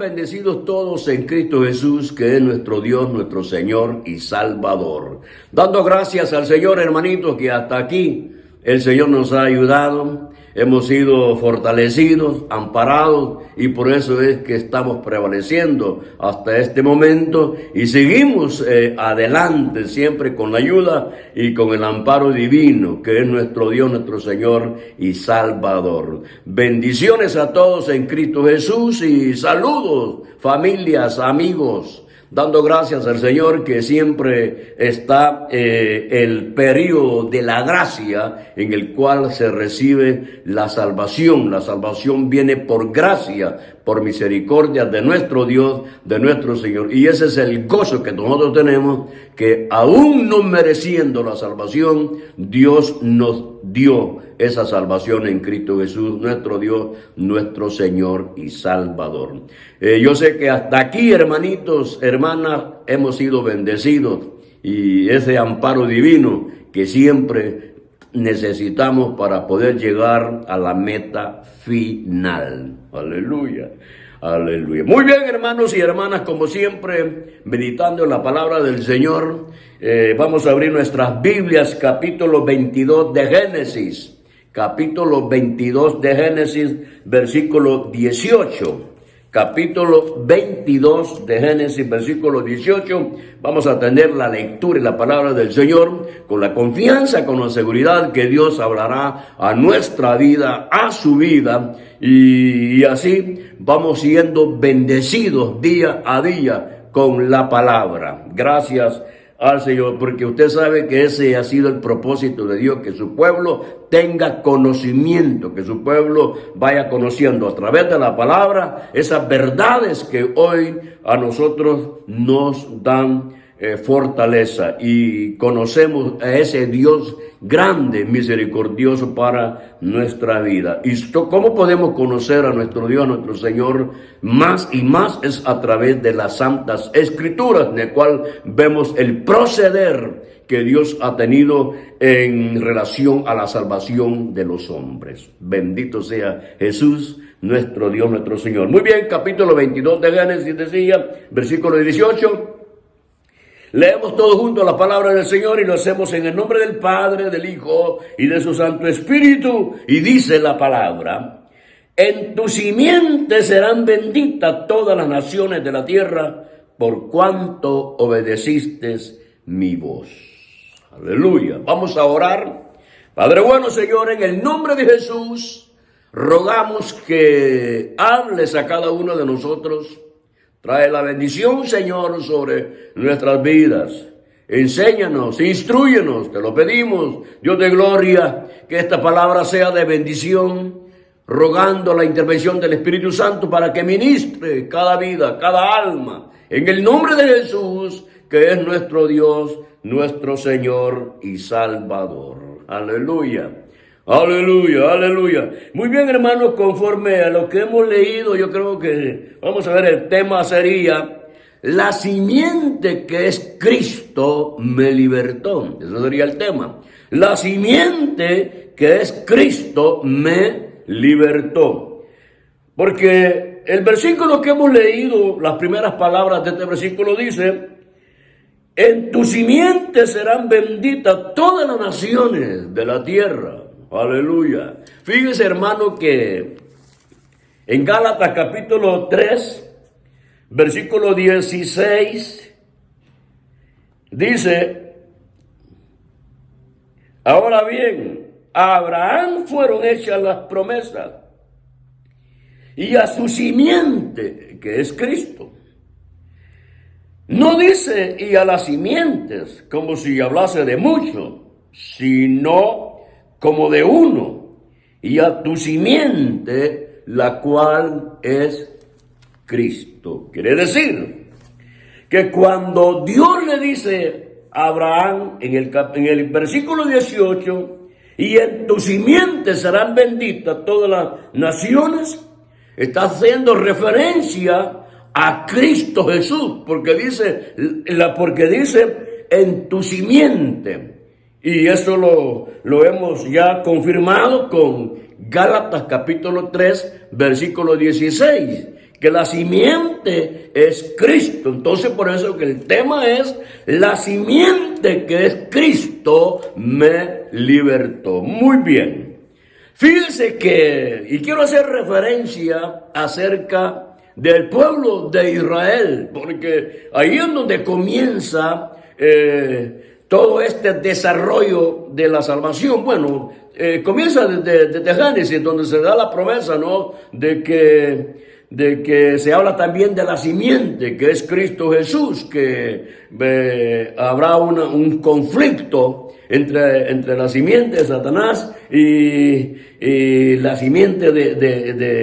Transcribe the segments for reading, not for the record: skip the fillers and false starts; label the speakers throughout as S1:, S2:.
S1: bendecidos todos en Cristo Jesús, que es nuestro Dios, nuestro Señor y Salvador. Dando gracias al Señor, hermanito, que hasta aquí el Señor nos ha ayudado. Hemos sido fortalecidos, amparados, y por eso es que estamos prevaleciendo hasta este momento y seguimos adelante siempre con la ayuda y con el amparo divino, que es nuestro Dios, nuestro Señor y Salvador. Bendiciones a todos en Cristo Jesús y saludos, familias, amigos. Dando gracias al Señor, que siempre está el periodo de la gracia en el cual se recibe la salvación. La salvación viene por gracia, por misericordia de nuestro Dios, de nuestro Señor. Y ese es el gozo que nosotros tenemos, que aún no mereciendo la salvación, Dios nos dio esa salvación en Cristo Jesús, nuestro Dios, nuestro Señor y Salvador. Yo sé que hasta aquí, hermanitos, hermanas, hemos sido bendecidos, y ese amparo divino que siempre necesitamos para poder llegar a la meta final. Aleluya. Aleluya. Muy bien, hermanos y hermanas, como siempre, meditando en la palabra del Señor, vamos a abrir nuestras Biblias, capítulo 22 de Génesis. Capítulo 22 de Génesis, versículo 18. Capítulo 22 de Génesis, versículo 18. Vamos a tener la lectura y la palabra del Señor con la confianza, con la seguridad que Dios hablará a nuestra vida, a su vida, y así vamos siendo bendecidos día a día con la palabra. Gracias al Señor, porque usted sabe que ese ha sido el propósito de Dios, que su pueblo tenga conocimiento, que su pueblo vaya conociendo a través de la palabra esas verdades que hoy a nosotros nos dan fortaleza, y conocemos a ese Dios grande, misericordioso para nuestra vida. ¿Y cómo podemos conocer a nuestro Dios, a nuestro Señor, más y más? Es a través de las Santas Escrituras, en el cual vemos el proceder que Dios ha tenido en relación a la salvación de los hombres. Bendito sea Jesús, nuestro Dios, nuestro Señor. Muy bien, capítulo 22 de Génesis decía, versículo 18. Leemos todos juntos la palabra del Señor y lo hacemos en el nombre del Padre, del Hijo y de su Santo Espíritu. Y dice la palabra: en tu simiente serán benditas todas las naciones de la tierra, por cuanto obedeciste mi voz. Aleluya. Vamos a orar. Padre bueno, Señor, en el nombre de Jesús, rogamos que hables a cada uno de nosotros. Trae la bendición, Señor, sobre nuestras vidas. Enséñanos, instrúyenos, te lo pedimos, Dios de gloria, que esta palabra sea de bendición, rogando la intervención del Espíritu Santo para que ministre cada vida, cada alma, en el nombre de Jesús, que es nuestro Dios, nuestro Señor y Salvador. Aleluya. Aleluya, aleluya. Muy bien, hermanos, conforme a lo que hemos leído, yo creo que, vamos a ver, el tema sería: la simiente que es Cristo me libertó. Ese sería el tema. La simiente que es Cristo me libertó. Porque el versículo que hemos leído, las primeras palabras de este versículo dice: en tu simiente serán benditas todas las naciones de la tierra. Aleluya. Fíjese, hermano, que en Gálatas capítulo 3, versículo 16, dice: ahora bien, a Abraham fueron hechas las promesas, y a su simiente, que es Cristo. No dice y a las simientes, como si hablase de mucho, sino como de uno, y a tu simiente, la cual es Cristo. Quiere decir que cuando Dios le dice a Abraham en el versículo 18, y en tu simiente serán benditas todas las naciones, está haciendo referencia a Cristo Jesús, porque dice en tu simiente. Y eso lo hemos ya confirmado con Gálatas capítulo 3, versículo 16, que la simiente es Cristo. Entonces por eso que el tema es la simiente que es Cristo me libertó. Muy bien. Fíjense que, y quiero hacer referencia acerca del pueblo de Israel, porque ahí es donde comienza todo este desarrollo de la salvación. Bueno, comienza desde Génesis, donde se da la promesa, ¿no? De que se habla también de la simiente, que es Cristo Jesús, que habrá un conflicto entre la simiente de Satanás y la simiente de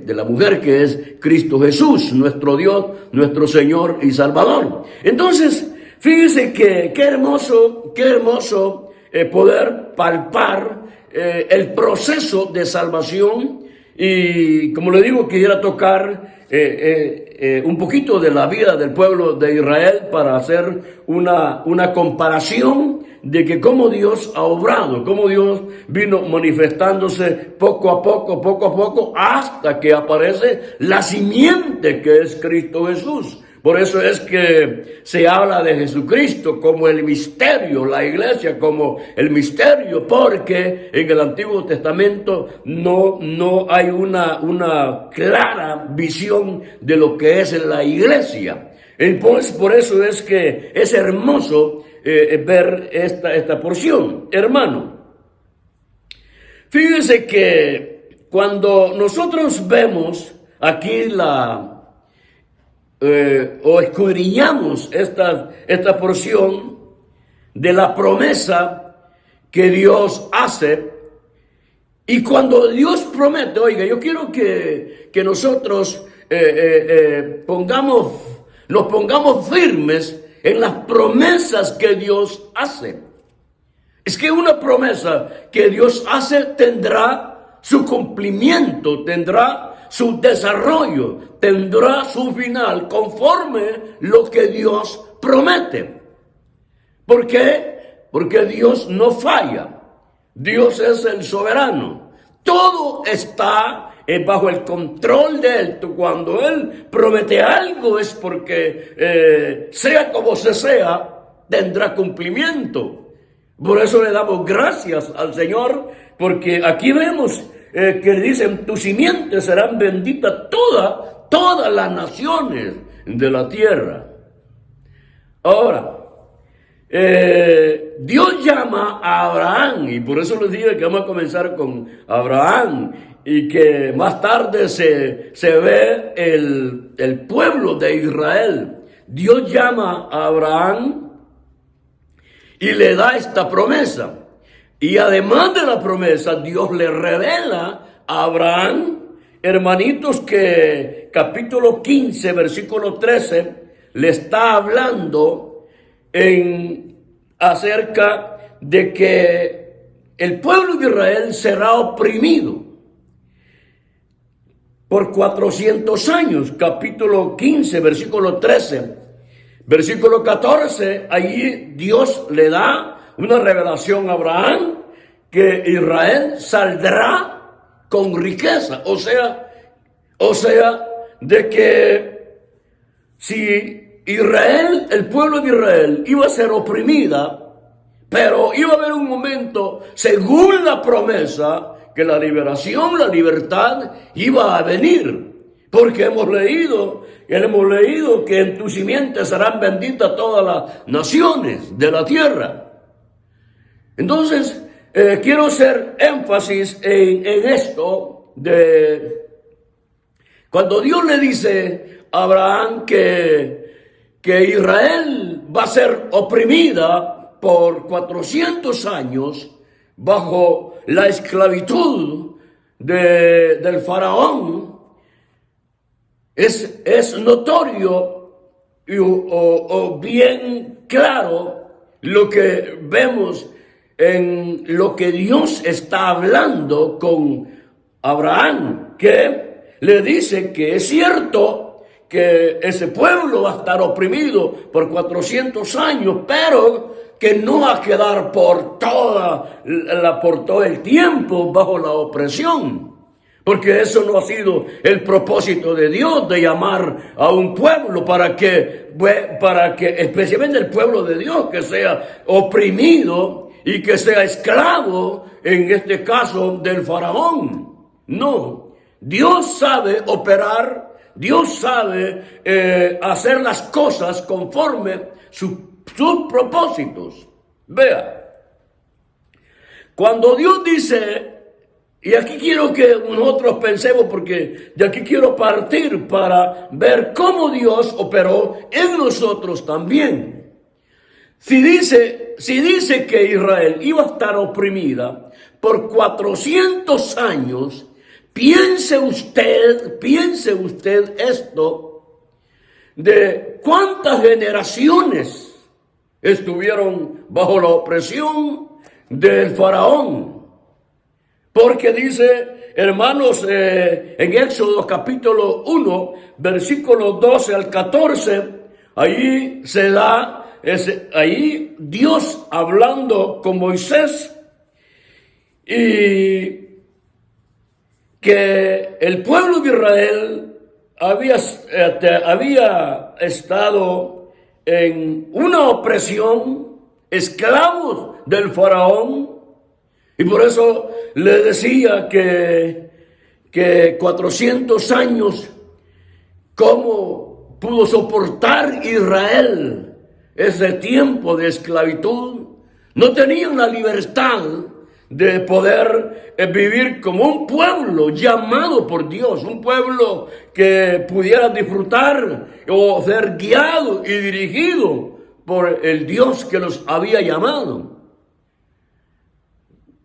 S1: la mujer, que es Cristo Jesús, nuestro Dios, nuestro Señor y Salvador. Entonces, fíjense que qué hermoso poder palpar el proceso de salvación. Y como le digo, quisiera tocar un poquito de la vida del pueblo de Israel para hacer una comparación de que cómo Dios ha obrado, cómo Dios vino manifestándose poco a poco, hasta que aparece la simiente que es Cristo Jesús. Por eso es que se habla de Jesucristo como el misterio, la iglesia como el misterio, porque en el Antiguo Testamento no hay una clara visión de lo que es la iglesia. Entonces, por eso es que es hermoso ver esta porción. Hermano, fíjense que cuando nosotros vemos aquí o escudriñamos esta porción de la promesa que Dios hace, y cuando Dios promete, oiga, yo quiero que nosotros nos pongamos firmes en las promesas que Dios hace. Es que una promesa que Dios hace tendrá su cumplimiento, tendrá su desarrollo, tendrá su final conforme lo que Dios promete. ¿Por qué? Porque Dios no falla. Dios es el soberano. Todo está bajo el control de Él. Cuando Él promete algo es porque sea como sea, tendrá cumplimiento. Por eso le damos gracias al Señor, porque aquí vemos que dicen, tus simientes serán benditas todas las naciones de la tierra. Ahora, Dios llama a Abraham, y por eso les dije que vamos a comenzar con Abraham, y que más tarde se ve el pueblo de Israel. Dios llama a Abraham y le da esta promesa. Y además de la promesa, Dios le revela a Abraham, hermanitos, que capítulo 15, versículo 13, le está hablando acerca de que el pueblo de Israel será oprimido por 400 años. Capítulo 15, versículo 13. Versículo 14, allí Dios le da una revelación a Abraham que Israel saldrá con riqueza. O sea, de que si Israel, el pueblo de Israel, iba a ser oprimida, pero iba a haber un momento, según la promesa, que la liberación, la libertad iba a venir. Porque hemos leído que en tu simiente serán benditas todas las naciones de la tierra. Entonces, quiero hacer énfasis en esto de cuando Dios le dice a Abraham que Israel va a ser oprimida por 400 años bajo la esclavitud del faraón. Es notorio o bien claro lo que vemos en lo que Dios está hablando con Abraham, que le dice que es cierto que ese pueblo va a estar oprimido por 400 años, pero que no va a quedar por todo el tiempo bajo la opresión. Porque eso no ha sido el propósito de Dios, de llamar a un pueblo para que especialmente el pueblo de Dios, que sea oprimido y que sea esclavo, en este caso del faraón. No, Dios sabe operar, Dios sabe hacer las cosas conforme sus propósitos. Vea, cuando Dios dice, y aquí quiero que nosotros pensemos, porque de aquí quiero partir para ver cómo Dios operó en nosotros también. Si dice que Israel iba a estar oprimida por 400 años, piense usted esto, de cuántas generaciones estuvieron bajo la opresión del faraón. Porque dice, hermanos, en Éxodo capítulo 1, versículos 12 al 14, ahí se da, ahí Dios hablando con Moisés, y que el pueblo de Israel había estado en una opresión, esclavos del faraón. Y por eso le decía que 400 años, ¿cómo pudo soportar Israel ese tiempo de esclavitud? No tenían la libertad de poder vivir como un pueblo llamado por Dios, un pueblo que pudiera disfrutar o ser guiado y dirigido por el Dios que los había llamado.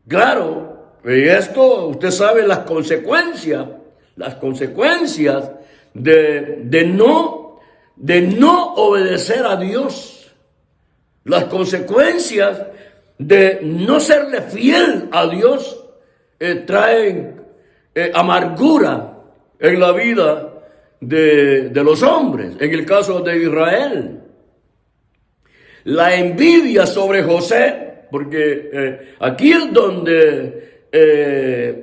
S1: Claro, y esto usted sabe las consecuencias de no obedecer a Dios, las consecuencias de no serle fiel a Dios traen amargura en la vida de los hombres. En el caso de Israel, la envidia sobre José. Porque aquí es donde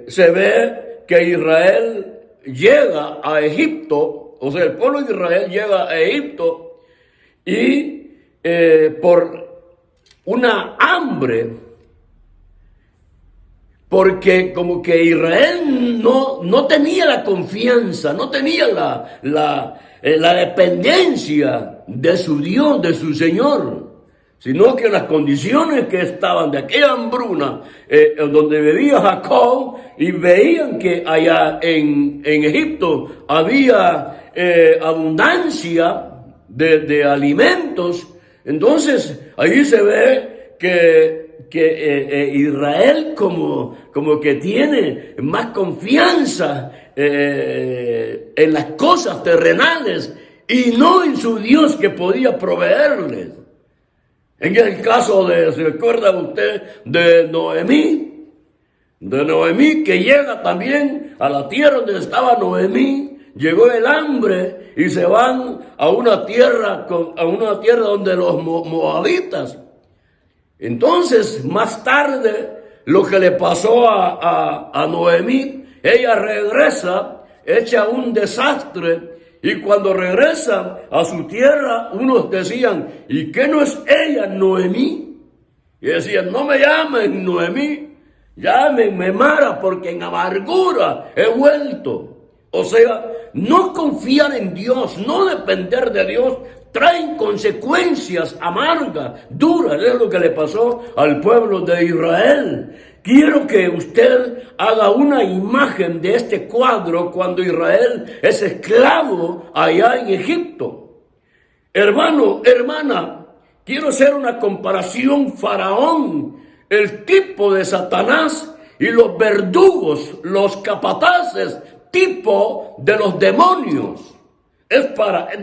S1: se ve que Israel llega a Egipto, o sea, el pueblo de Israel llega a Egipto y por una hambre, porque como que Israel no tenía la confianza, no tenía la dependencia de su Dios, de su Señor, sino que las condiciones que estaban de aquella hambruna, donde vivía Jacob, y veían que allá en Egipto había abundancia de alimentos. Entonces ahí se ve que Israel como que tiene más confianza en las cosas terrenales y no en su Dios que podía proveerles. En el caso ¿se recuerda usted de Noemí? De Noemí, que llega también a la tierra donde estaba Noemí. Llegó el hambre y se van a una tierra donde los moabitas. Entonces, más tarde, lo que le pasó a Noemí, ella regresa, hecha un desastre. Y cuando regresan a su tierra, unos decían, ¿y qué no es ella Noemí? Y decían, no me llamen Noemí, llámenme Mara, porque en amargura he vuelto. O sea, no confiar en Dios, no depender de Dios, traen consecuencias amargas, duras. Es lo que le pasó al pueblo de Israel. Quiero que usted haga una imagen de este cuadro cuando Israel es esclavo allá en Egipto. Hermano, hermana, quiero hacer una comparación. Faraón, el tipo de Satanás, y los verdugos, los capataces, tipo de los demonios.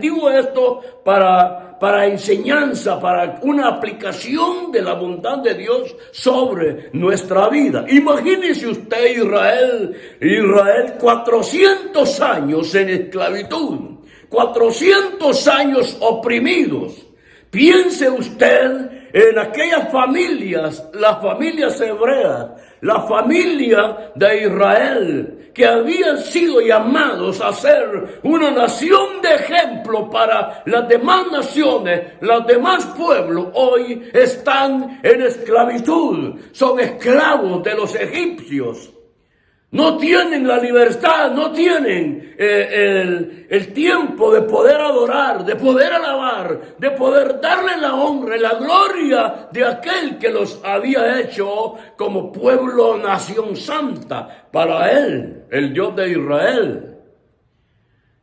S1: Digo esto para enseñanza, para una aplicación de la bondad de Dios sobre nuestra vida. Imagínese usted Israel 400 años en esclavitud, 400 años oprimidos. Piense usted en aquellas familias, las familias hebreas, la familia de Israel, que habían sido llamados a ser una nación de ejemplo para las demás naciones, los demás pueblos, hoy están en esclavitud, son esclavos de los egipcios. No tienen la libertad, no tienen el tiempo de poder adorar, de poder alabar, de poder darle la honra y la gloria de aquel que los había hecho como pueblo, nación santa para él, el Dios de Israel.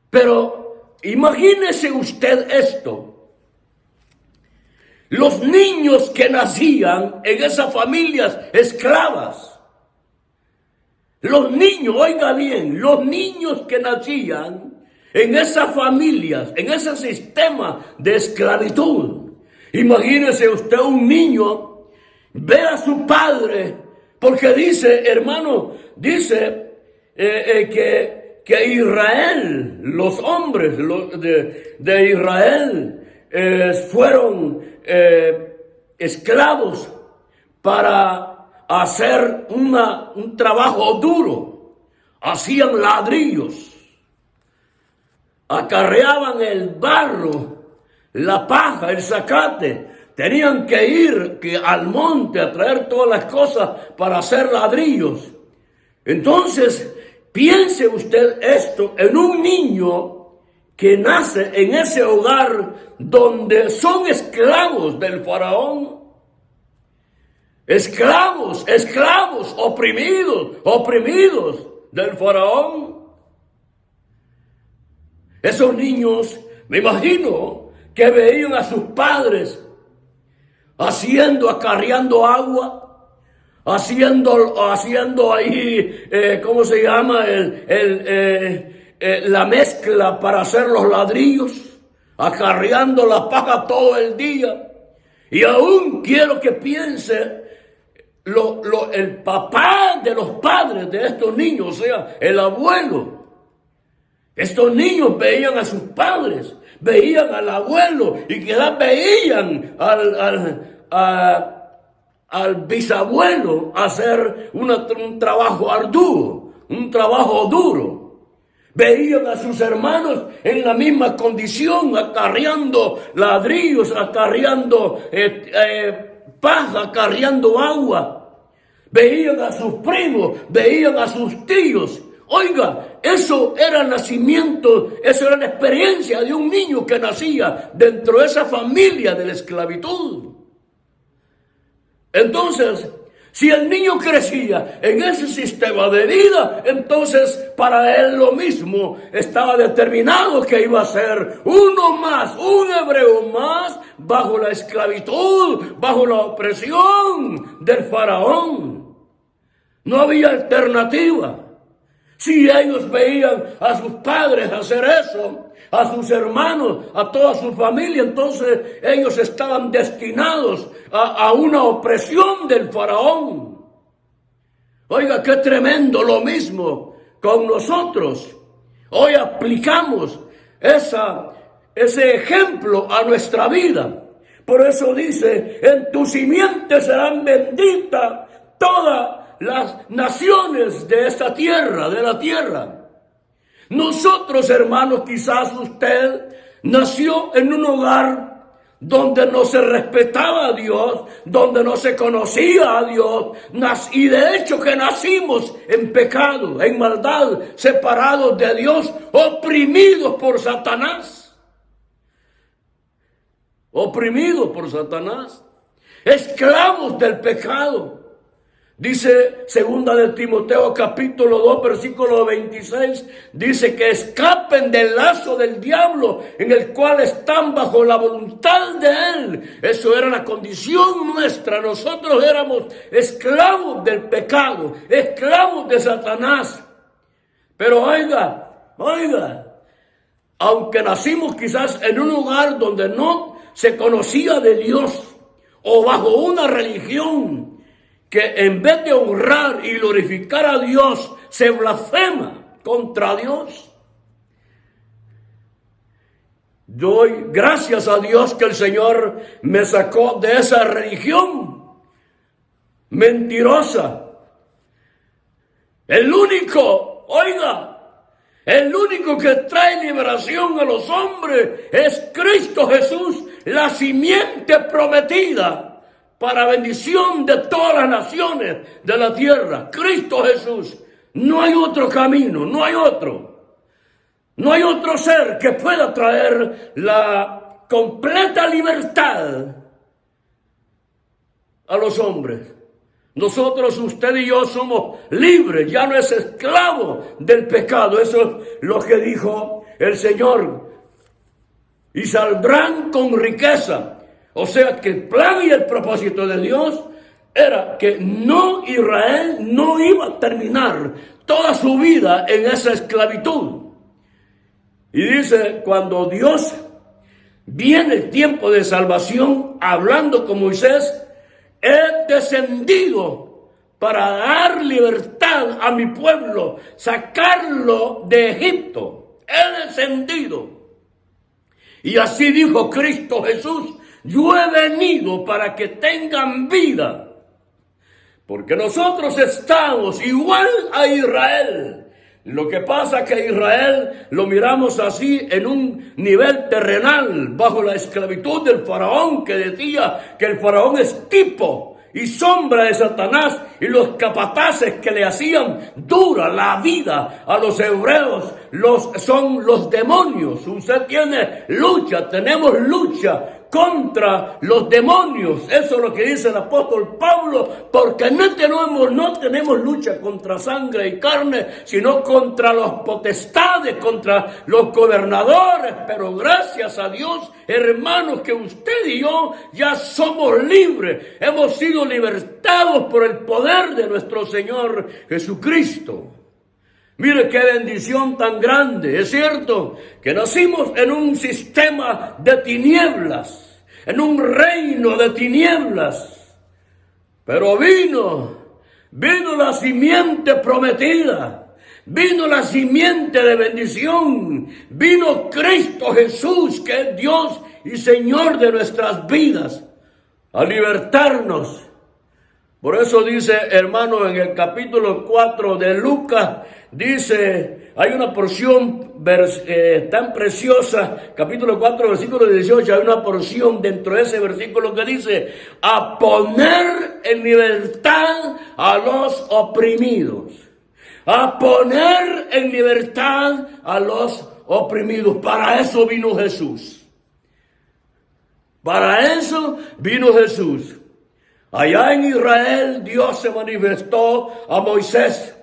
S1: Pero imagínese usted esto. Los niños que nacían en esas familias esclavas. Los niños, oiga bien, los niños que nacían en esas familias, en ese sistema de esclavitud. Imagínese usted un niño, ve a su padre, porque dice, hermano, dice que Israel, los hombres de Israel fueron esclavos para hacer un trabajo duro. Hacían ladrillos, acarreaban el barro, la paja, el zacate. Tenían que ir al monte a traer todas las cosas para hacer ladrillos. Entonces, piense usted esto en un niño que nace en ese hogar donde son esclavos del faraón. Esclavos, oprimidos del faraón. Esos niños, me imagino, que veían a sus padres acarreando agua, haciendo ahí, ¿cómo se llama? La mezcla para hacer los ladrillos, acarreando la paja todo el día. Y aún quiero que piense el papá de los padres de estos niños, o sea, el abuelo. Estos niños veían a sus padres, veían al abuelo y quizás veían al bisabuelo hacer un trabajo arduo, un trabajo duro. Veían a sus hermanos en la misma condición, acarreando ladrillos, acarreando paja, acarreando agua. Veían a sus primos, veían a sus tíos. Oiga, eso era el nacimiento, eso era la experiencia de un niño que nacía dentro de esa familia de la esclavitud. Entonces, si el niño crecía en ese sistema de vida, entonces para él lo mismo estaba determinado que iba a ser uno más, un hebreo más, bajo la esclavitud, bajo la opresión del faraón. No había alternativa. Si ellos veían a sus padres hacer eso, a sus hermanos, a toda su familia, entonces ellos estaban destinados a una opresión del faraón. Oiga, qué tremendo, lo mismo con nosotros. Hoy aplicamos ese ejemplo a nuestra vida. Por eso dice, en tu simiente serán benditas todas las naciones de esta tierra, de la tierra. Nosotros, hermanos, quizás usted nació en un hogar donde no se respetaba a Dios, donde no se conocía a Dios, y de hecho que nacimos en pecado, en maldad, separados de Dios, oprimidos por Satanás. Oprimidos por Satanás, esclavos del pecado. Dice segunda de Timoteo capítulo 2 versículo 26, dice que escapen del lazo del diablo en el cual están bajo la voluntad de él. Eso era la condición nuestra. Nosotros éramos esclavos del pecado, esclavos de Satanás. Pero oiga, aunque nacimos quizás en un lugar donde no se conocía de Dios o bajo una religión que en vez de honrar y glorificar a Dios, se blasfema contra Dios. doy gracias a Dios que el Señor me sacó de esa religión mentirosa. El único que trae liberación a los hombres es Cristo Jesús, la simiente prometida para bendición de todas las naciones de la tierra. Cristo Jesús. No hay otro camino, no hay otro. No hay otro ser que pueda traer la completa libertad a los hombres. Nosotros, usted y yo, somos libres, ya no es esclavo del pecado. Eso es lo que dijo el Señor. Y saldrán con riqueza. O sea que el plan y el propósito de Dios era que Israel no iba a terminar toda su vida en esa esclavitud. Y dice, cuando Dios viene el tiempo de salvación, hablando con Moisés, he descendido para dar libertad a mi pueblo, sacarlo de Egipto. He descendido. Y así dijo Cristo Jesús, yo he venido para que tengan vida. Porque nosotros estamos igual a Israel. Lo que pasa es que Israel lo miramos así en un nivel terrenal, bajo la esclavitud del faraón, que decía que el faraón es tipo y sombra de Satanás, y los capataces que le hacían dura la vida a los hebreos son los demonios. Usted tiene lucha, tenemos lucha contra los demonios. Eso es lo que dice el apóstol Pablo, porque no tenemos lucha contra sangre y carne, sino contra los potestades, contra los gobernadores. Pero gracias a Dios, hermanos, que usted y yo ya somos libres. Hemos sido libertados por el poder de nuestro Señor Jesucristo. Mire qué bendición tan grande. Es cierto que nacimos en un sistema de tinieblas, en un reino de tinieblas. Pero vino la simiente prometida, vino la simiente de bendición, vino Cristo Jesús, que es Dios y Señor de nuestras vidas, a libertarnos. Por eso dice, hermano, en el capítulo 4 de Lucas, dice, hay una porción tan preciosa, capítulo 4, versículo 18, hay una porción dentro de ese versículo que dice, a poner en libertad a los oprimidos. A poner en libertad a los oprimidos. Para eso vino Jesús. Para eso vino Jesús. Allá en Israel, Dios se manifestó a Moisés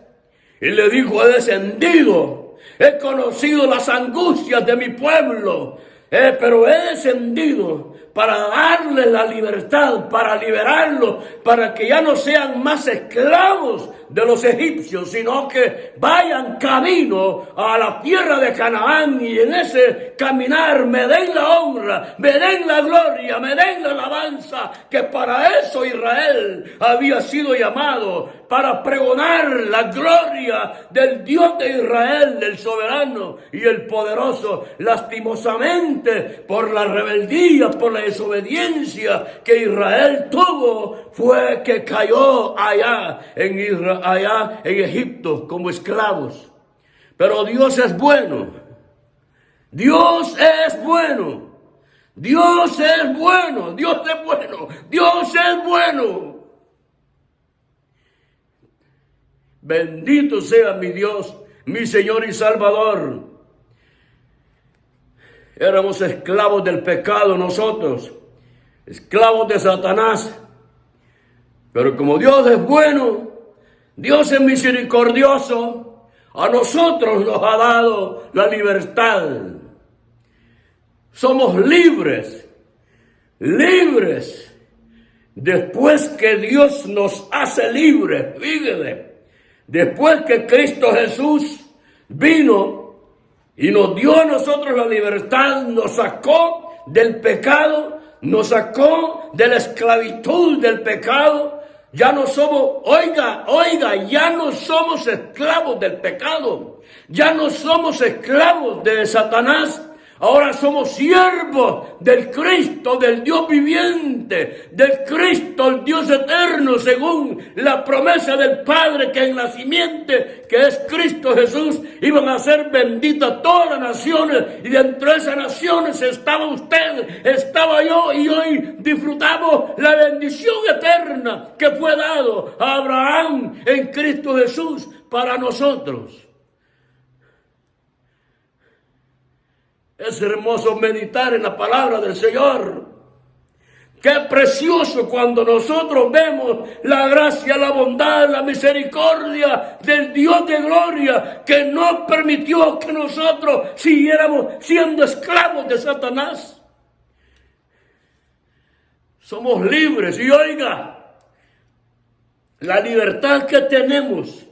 S1: y le dijo, he descendido, he conocido las angustias de mi pueblo, pero he descendido para darle la libertad, para liberarlos, para que ya no sean más esclavos de los egipcios, sino que vayan camino a la tierra de Canaán, y en ese caminar me den la honra, me den la gloria, me den la alabanza, que para eso Israel había sido llamado, para pregonar la gloria del Dios de Israel, del soberano y el poderoso. Lastimosamente, por la rebeldía, por la desobediencia que Israel tuvo, fue que cayó allá en Egipto como esclavos. Pero Dios es bueno. Dios es bueno. Dios es bueno. Dios es bueno. Dios es bueno. Bendito sea mi Dios, mi Señor y Salvador. Éramos esclavos del pecado nosotros, esclavos de Satanás. Pero como Dios es bueno, Dios es misericordioso, a nosotros nos ha dado la libertad. Somos libres, libres. Después que Dios nos hace libres, fíjate, después que Cristo Jesús vino y nos dio a nosotros la libertad, nos sacó del pecado, nos sacó de la esclavitud del pecado. Ya no somos, oiga, ya no somos esclavos del pecado. Ya no somos esclavos de Satanás. Ahora somos siervos del Cristo, del Dios viviente, del Cristo, el Dios eterno, según la promesa del Padre, que en la simiente, que es Cristo Jesús, iban a ser benditas todas las naciones, y dentro de esas naciones estaba usted, estaba yo, y hoy disfrutamos la bendición eterna que fue dado a Abraham en Cristo Jesús para nosotros. Es hermoso meditar en la palabra del Señor. Qué precioso cuando nosotros vemos la gracia, la bondad, la misericordia del Dios de gloria, que no permitió que nosotros siguiéramos siendo esclavos de Satanás. Somos libres, y oiga, la libertad que tenemos,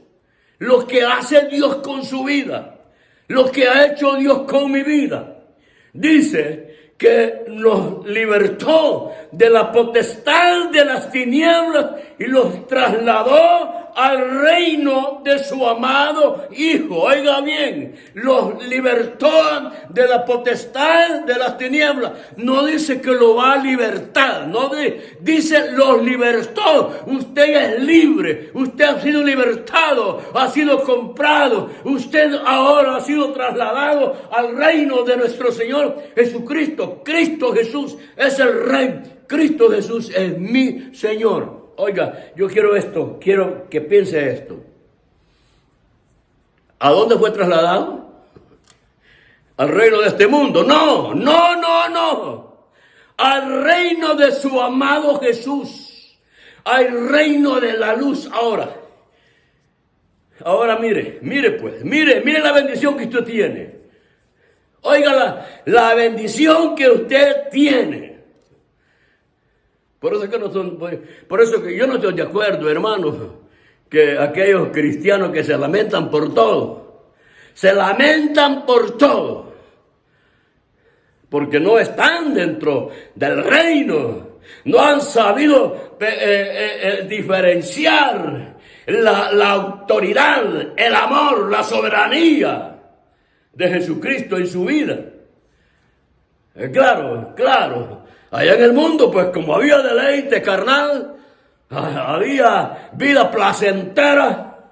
S1: lo que hace Dios con su vida, lo que ha hecho Dios con mi vida. Dice que nos libertó de la potestad de las tinieblas y los trasladó al reino de su amado Hijo. Oiga bien, los libertó de la potestad de las tinieblas. No dice que lo va a libertar, no dice los libertó. Usted es libre, usted ha sido libertado, ha sido comprado, usted ahora ha sido trasladado al reino de nuestro Señor Jesucristo. Cristo Jesús es el Rey, Cristo Jesús es mi Señor. Oiga, yo quiero que piense esto. ¿A dónde fue trasladado? ¿Al reino de este mundo? No. Al reino de su amado Jesús. Al reino de la luz ahora. Ahora mire la bendición que usted tiene. Oiga la bendición que usted tiene. Por eso que yo no estoy de acuerdo, hermanos, que aquellos cristianos que se lamentan por todo, porque no están dentro del reino, no han sabido diferenciar la autoridad, el amor, la soberanía de Jesucristo en su vida. Claro. Allá en el mundo, pues como había deleite carnal, había vida placentera,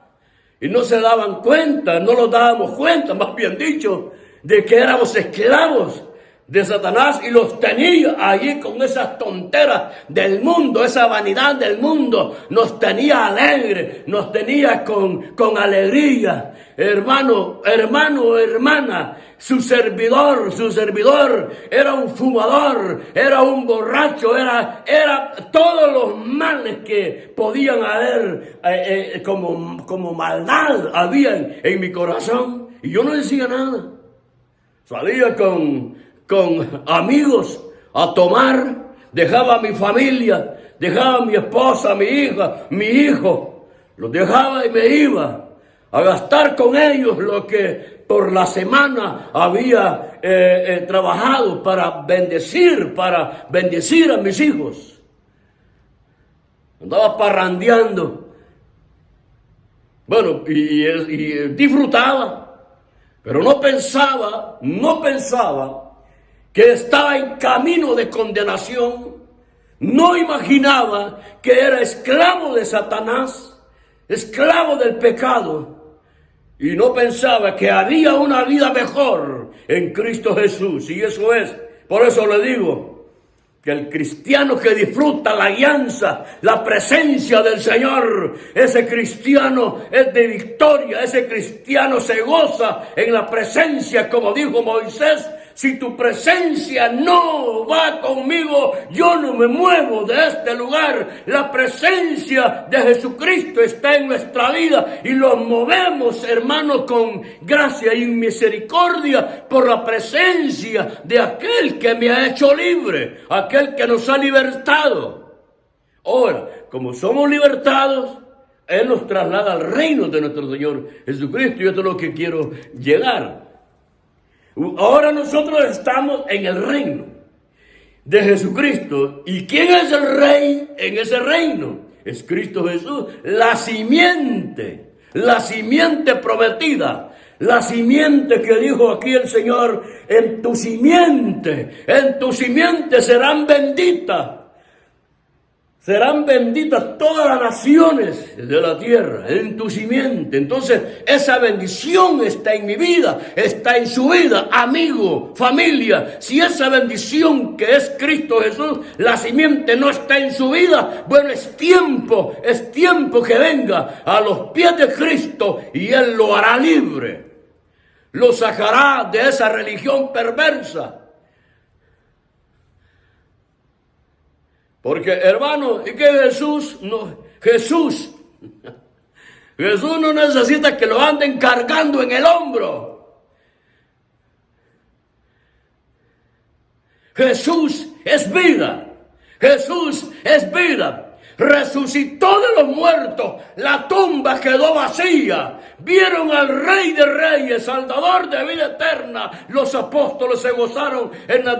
S1: y no se daban cuenta, no nos dábamos cuenta, más bien dicho, de que éramos esclavos de Satanás, y los tenía allí con esas tonteras del mundo, esa vanidad del mundo, nos tenía alegres, nos tenía con alegría. Hermano, hermana, su servidor era un fumador, era un borracho, era todos los males que podían haber, como maldad había en mi corazón, y yo no decía nada. Salía con amigos a tomar, dejaba a mi familia, dejaba a mi esposa, a mi hija, mi hijo, los dejaba y me iba a gastar con ellos lo que por la semana había trabajado para bendecir a mis hijos. Andaba parrandeando. Bueno, y disfrutaba, pero no pensaba que estaba en camino de condenación. No imaginaba que era esclavo de Satanás, esclavo del pecado, y no pensaba que había una vida mejor en Cristo Jesús. Y eso es, por eso le digo, que el cristiano que disfruta la alianza, la presencia del Señor, ese cristiano es de victoria, ese cristiano se goza en la presencia, como dijo Moisés: si tu presencia no va conmigo, yo no me muevo de este lugar. La presencia de Jesucristo está en nuestra vida y lo movemos, hermanos, con gracia y misericordia por la presencia de aquel que me ha hecho libre, aquel que nos ha libertado. Ahora, como somos libertados, Él nos traslada al reino de nuestro Señor Jesucristo, y esto es lo que quiero llegar. Ahora nosotros estamos en el reino de Jesucristo. ¿Y quién es el rey en ese reino? Es Cristo Jesús, la simiente prometida, La simiente que dijo aquí el Señor, en tu simiente serán benditas. Serán benditas todas las naciones de la tierra, en tu simiente. Entonces, esa bendición está en mi vida, está en su vida, amigo, familia. Si esa bendición que es Cristo Jesús, la simiente no está en su vida, bueno, es tiempo que venga a los pies de Cristo y Él lo hará libre. Lo sacará de esa religión perversa. Porque, hermano, ¿y que Jesús no necesita que lo anden cargando en el hombro? Jesús es vida. Jesús es vida. Resucitó de los muertos. La tumba quedó vacía. Vieron al Rey de Reyes, Salvador de vida eterna. Los apóstoles se gozaron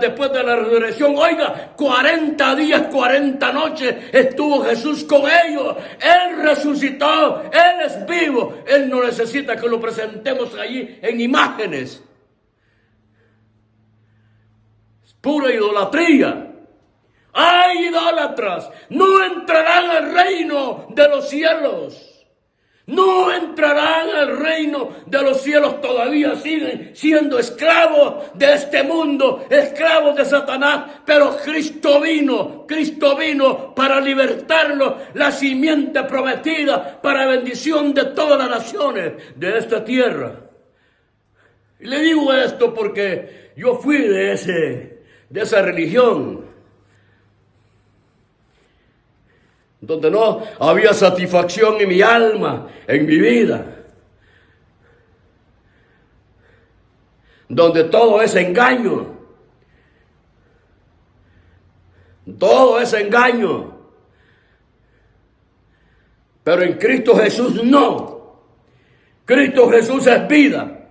S1: después de la resurrección. Oiga, 40 días, 40 noches estuvo Jesús con ellos. Él resucitó. Él es vivo. Él no necesita que lo presentemos allí en imágenes. Es pura idolatría. ¡Ay, idólatras! No entrarán al reino de los cielos. No entrarán al reino de los cielos. Todavía siguen siendo esclavos de este mundo, esclavos de Satanás. Pero Cristo vino para libertarlos, la simiente prometida para bendición de todas las naciones de esta tierra. Y le digo esto porque yo fui de esa religión, donde no había satisfacción en mi alma, en mi vida, donde todo es engaño, pero en Cristo Jesús no. Cristo Jesús es vida,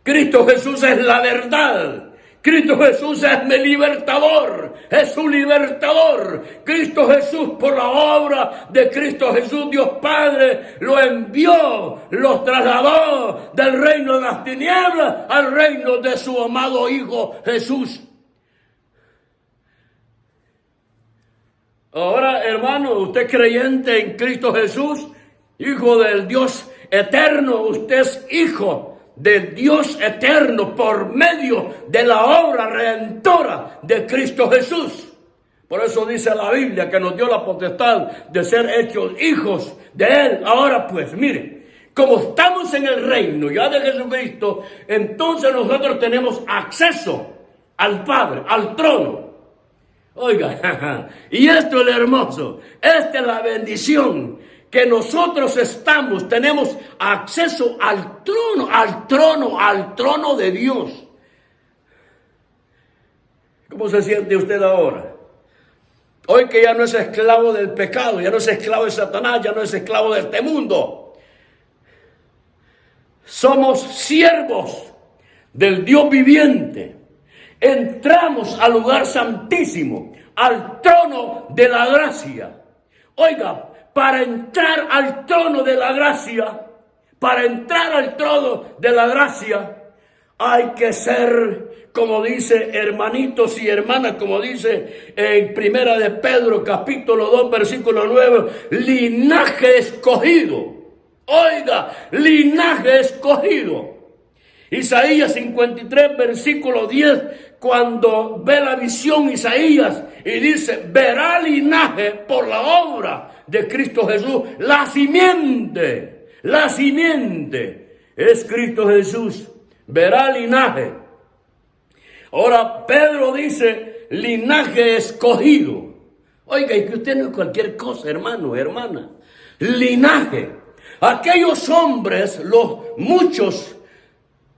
S1: Cristo Jesús es la verdad. Cristo Jesús es mi libertador, es su libertador. Cristo Jesús, por la obra de Cristo Jesús, Dios Padre lo envió, los trasladó del reino de las tinieblas al reino de su amado Hijo Jesús. Ahora, hermano, usted creyente en Cristo Jesús, Hijo del Dios eterno, usted es hijo del Dios eterno por medio de la obra redentora de Cristo Jesús. Por eso dice la Biblia que nos dio la potestad de ser hechos hijos de Él. Ahora pues, mire, como estamos en el reino ya de Jesucristo, entonces nosotros tenemos acceso al Padre, al trono. Oiga, y esto es lo hermoso, esta es la bendición, que nosotros tenemos acceso al trono de Dios. ¿Cómo se siente usted ahora? Hoy que ya no es esclavo del pecado, ya no es esclavo de Satanás, ya no es esclavo de este mundo. Somos siervos del Dios viviente. Entramos al lugar santísimo, al trono de la gracia. Oiga, para entrar al trono de la gracia, hay que ser, como dice, hermanitos y hermanas, como dice en Primera de Pedro, capítulo 2, versículo 9, linaje escogido. Oiga, linaje escogido. Isaías 53, versículo 10, cuando ve la visión Isaías y dice, verá linaje por la obra de Cristo Jesús. La simiente es Cristo Jesús. Verá linaje. Ahora Pedro dice, linaje escogido. Oiga, y que usted no es cualquier cosa, hermano, hermana. Linaje. Aquellos hombres, los muchos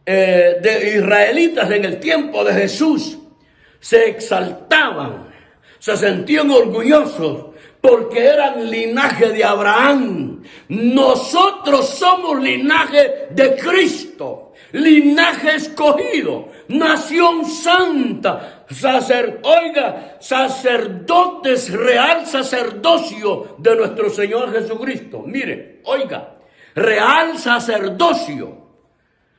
S1: de israelitas en el tiempo de Jesús, se exaltaban, se sentían orgullosos porque eran linaje de Abraham. Nosotros somos linaje de Cristo, linaje escogido, nación santa, sacerdotes, real sacerdocio de nuestro Señor Jesucristo. Mire, oiga, real sacerdocio.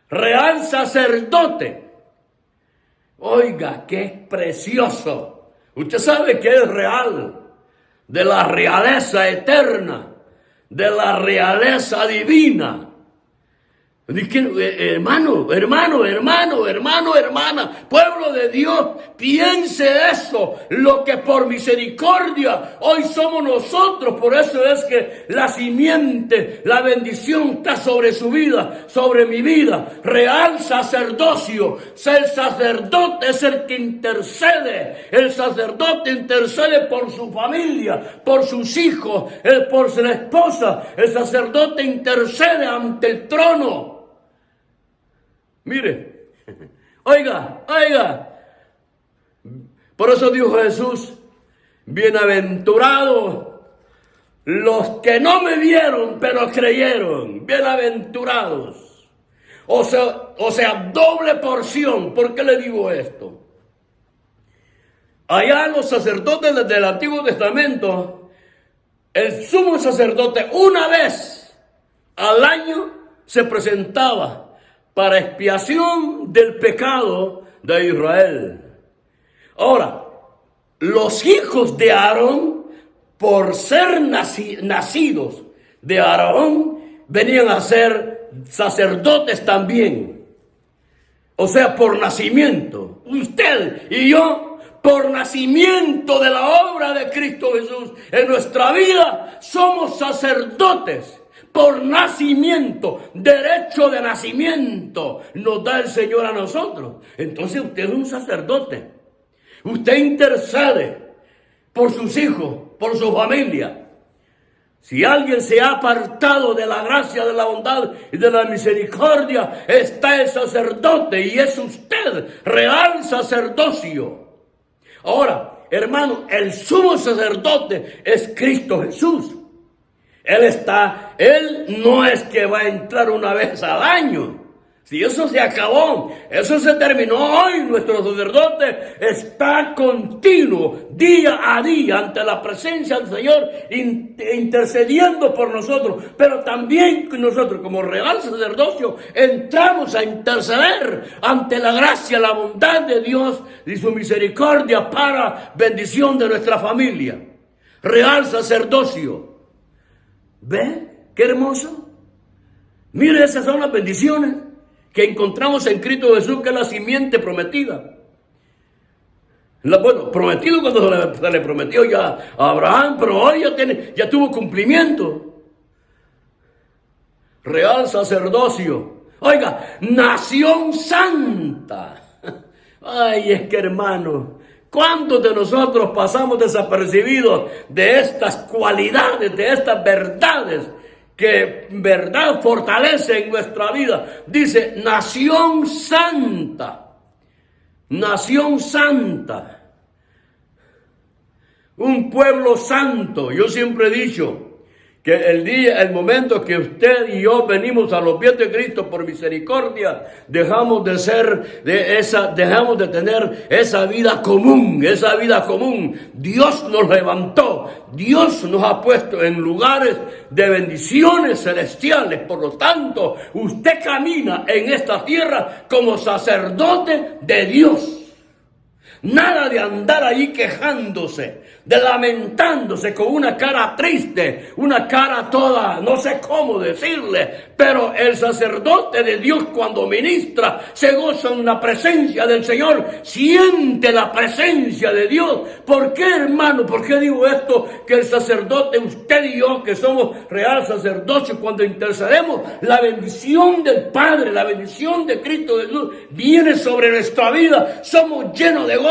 S1: real sacerdote. Oiga, qué precioso. Usted sabe que es real, de la realeza eterna, de la realeza divina. Hermano, hermana, pueblo de Dios, piense eso, lo que por misericordia hoy somos nosotros. Por eso es que la simiente, la bendición está sobre su vida, sobre mi vida. Real sacerdocio, el sacerdote es el que intercede. El sacerdote intercede por su familia, por sus hijos, por su esposa. El sacerdote intercede ante el trono. Mire, oiga, por eso dijo Jesús, bienaventurados los que no me vieron, pero creyeron, bienaventurados. O sea, doble porción. ¿Por qué le digo esto? Allá los sacerdotes del Antiguo Testamento, el sumo sacerdote una vez al año se presentaba para expiación del pecado de Israel. Ahora, los hijos de Aarón, por ser nacidos de Aarón, venían a ser sacerdotes también. O sea, por nacimiento. Usted y yo, por nacimiento de la obra de Cristo Jesús en nuestra vida, somos sacerdotes. Por nacimiento, derecho de nacimiento nos da el Señor a nosotros. Entonces usted es un sacerdote. Usted intercede por sus hijos, por su familia. Si alguien se ha apartado de la gracia, de la bondad y de la misericordia, está el sacerdote y es usted, real sacerdocio. Ahora, hermano, el sumo sacerdote es Cristo Jesús. Él no es que va a entrar una vez al año. Si eso se acabó, eso se terminó hoy. Nuestro sacerdote está continuo, día a día, ante la presencia del Señor, intercediendo por nosotros. Pero también nosotros, como real sacerdocio, entramos a interceder ante la gracia, la bondad de Dios y su misericordia para bendición de nuestra familia. Real sacerdocio. ¿Ve? ¡Qué hermoso! Mire, esas son las bendiciones que encontramos en Cristo Jesús, que es la simiente prometida. Bueno, prometido cuando se le prometió ya a Abraham, pero hoy ya tuvo cumplimiento. Real sacerdocio. Oiga, nación santa. Ay, es que hermano, ¿cuántos de nosotros pasamos desapercibidos de estas cualidades, de estas verdades que verdad fortalecen nuestra vida? Dice, nación santa, nación santa, un pueblo santo. Yo siempre he dicho que el momento que usted y yo venimos a los pies de Cristo por misericordia, dejamos de tener esa vida común, Dios nos levantó, Dios nos ha puesto en lugares de bendiciones celestiales. Por lo tanto, usted camina en esta tierra como sacerdote de Dios. Nada de andar ahí quejándose, de lamentándose con una cara triste, una cara toda, no sé cómo decirle, pero el sacerdote de Dios cuando ministra se goza en la presencia del Señor, siente la presencia de Dios. ¿Por qué, hermano? ¿Por qué digo esto? Que el sacerdote, usted y yo, que somos real sacerdocio, cuando intercedemos, la bendición del Padre, la bendición de Cristo Jesús viene sobre nuestra vida. Somos llenos de gozo,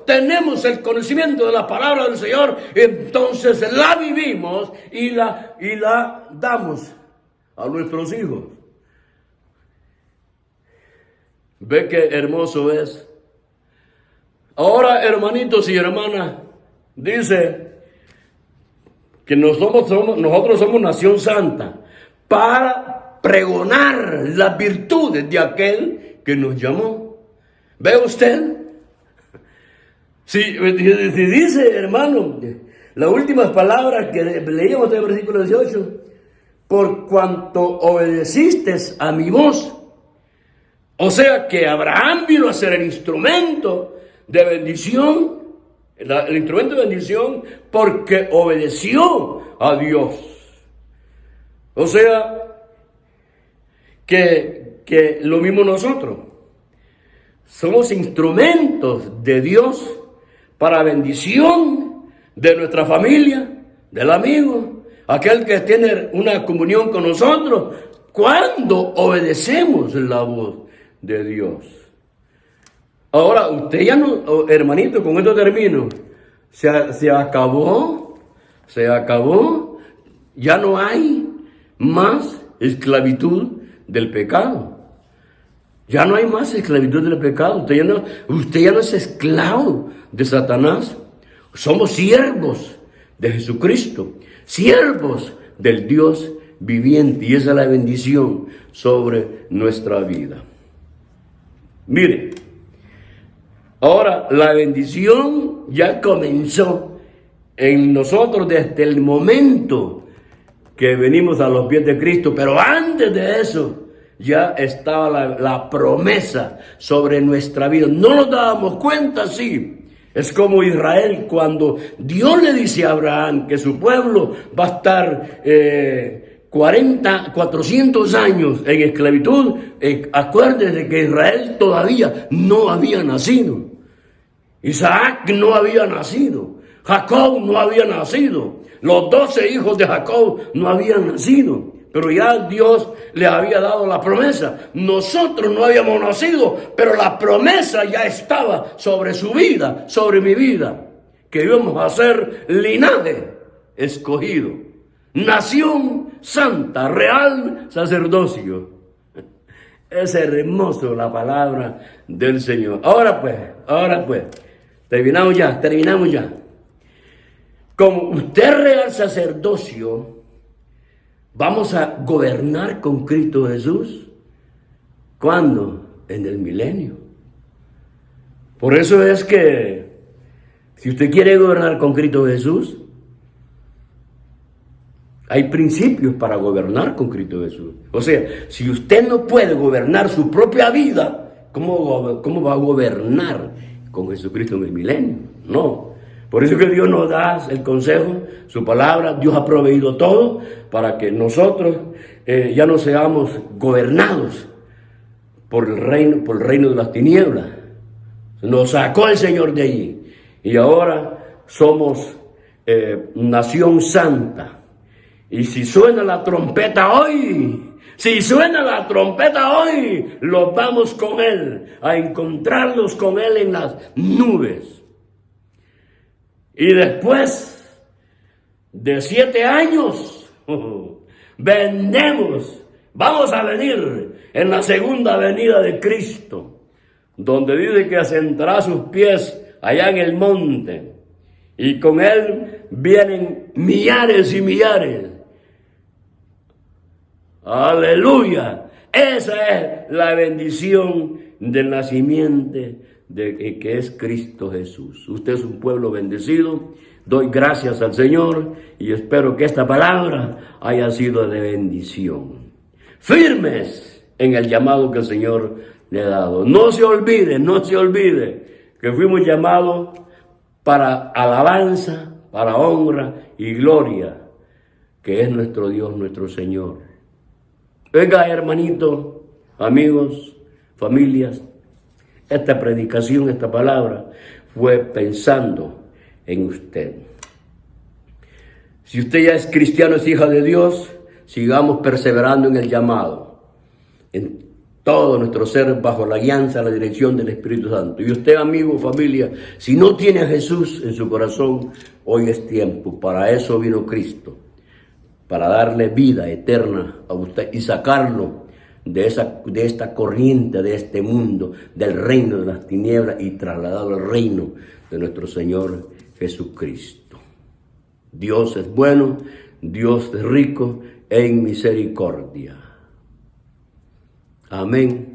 S1: tenemos el conocimiento de la palabra del Señor, entonces la vivimos y la damos a nuestros hijos. ¿Ve qué hermoso es? Ahora, hermanitos y hermanas, dice que nosotros somos nación santa para pregonar las virtudes de aquel que nos llamó. ¿Ve usted? Si dice, hermano, las últimas palabras que leíamos del versículo 18, por cuanto obedeciste a mi voz, O sea que Abraham vino a ser el instrumento de bendición, el instrumento de bendición porque obedeció a Dios. O sea que lo mismo nosotros. Somos instrumentos de Dios para bendición de nuestra familia, del amigo, aquel que tiene una comunión con nosotros, cuando obedecemos la voz de Dios. Ahora, usted ya no, hermanito, con esto termino, se acabó, ya no hay más esclavitud del pecado. Ya no hay más esclavitud del pecado. Usted ya no es esclavo de Satanás. Somos siervos de Jesucristo, siervos del Dios viviente. Y esa es la bendición sobre nuestra vida. Mire, ahora la bendición ya comenzó en nosotros desde el momento que venimos a los pies de Cristo. Pero antes de eso, ya estaba la promesa sobre nuestra vida. No nos dábamos cuenta, sí. Es como Israel cuando Dios le dice a Abraham que su pueblo va a estar 400 años en esclavitud. Acuérdense que Israel todavía no había nacido. Isaac no había nacido. Jacob no había nacido. Los 12 hijos de Jacob no habían nacido. Pero ya Dios le había dado la promesa. Nosotros no habíamos nacido, pero la promesa ya estaba sobre su vida, sobre mi vida. Que íbamos a ser linaje escogido, nación santa, real sacerdocio. Es hermoso la palabra del Señor. Ahora pues, terminamos ya. Como usted es real sacerdocio, vamos a gobernar con Cristo Jesús. ¿Cuándo? En el milenio. Por eso es que si usted quiere gobernar con Cristo Jesús, hay principios para gobernar con Cristo Jesús. O sea, si usted no puede gobernar su propia vida, ¿cómo va a gobernar con Jesucristo en el milenio? No. Por eso que Dios nos da el consejo, su palabra. Dios ha proveído todo para que nosotros ya no seamos gobernados por el reino de las tinieblas. Nos sacó el Señor de allí y ahora somos nación santa. Y si suena la trompeta hoy, los vamos con Él, a encontrarnos con Él en las nubes. Y después de 7 años, vamos a venir en la segunda venida de Cristo, donde dice que asentará sus pies allá en el monte, y con Él vienen millares y millares. ¡Aleluya! Esa es la bendición del nacimiento que es Cristo Jesús. Usted es un pueblo bendecido. Doy gracias al Señor y espero que esta palabra haya sido de bendición. Firmes en el llamado que el Señor le ha dado. No se olvide que fuimos llamados para alabanza, para honra y gloria, que es nuestro Dios, nuestro Señor. Venga, hermanitos, amigos, familias, esta predicación, esta palabra fue pensando en usted. Si usted ya es cristiano, es hija de Dios, sigamos perseverando en el llamado, en todo nuestro ser bajo la guianza, la dirección del Espíritu Santo. Y usted, amigo, familia, si no tiene a Jesús en su corazón, hoy es tiempo. Para eso vino Cristo, para darle vida eterna a usted y sacarlo de esta corriente, de este mundo, del reino de las tinieblas y trasladado al reino de nuestro Señor Jesucristo. Dios es bueno, Dios es rico en misericordia. Amén.